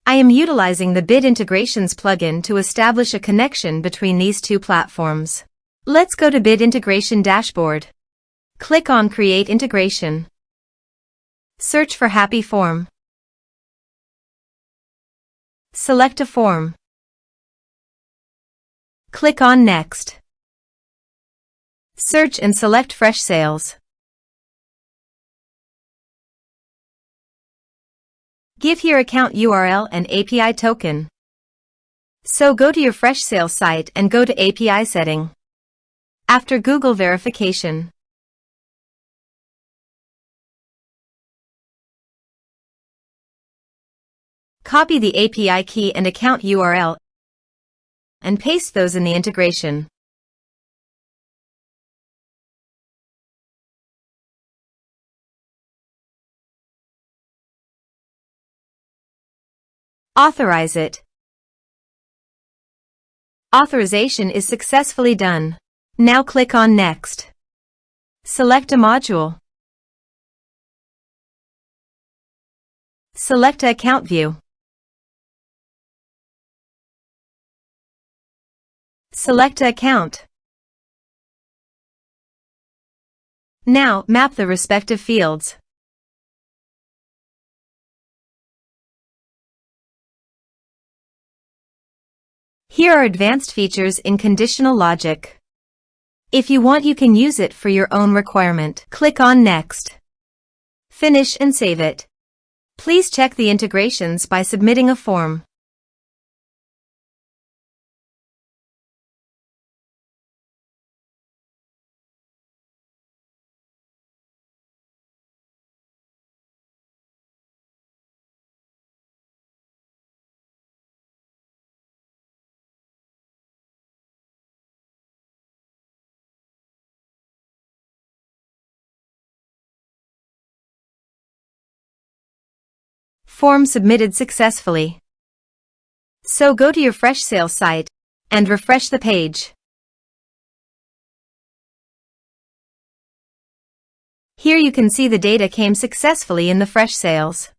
I am utilizing the Bit Integrations plugin to establish a connection between these two platforms. Let's go to Bit Integration Dashboard. Click on Create Integration. Search for Happyform. Select a form. Click on Next. Search and select Freshsales. Give your account URL and API token. So go to your Freshsales site and go to API setting. After Google verification, copy the API key and account URL and paste those in the integration. Authorize it. Authorization is successfully done. Now click on Next. Select a module. Select a account view. Select a account. Now map the respective fields. Here are advanced features in conditional logic. If you want, you can use it for your own requirement. Click on Next. Finish and save it. Please check the integrations by submitting a form. Form submitted successfully. So go to your Freshsales site and refresh the page. Here you can see the data came successfully in the Freshsales.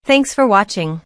Thanks for watching.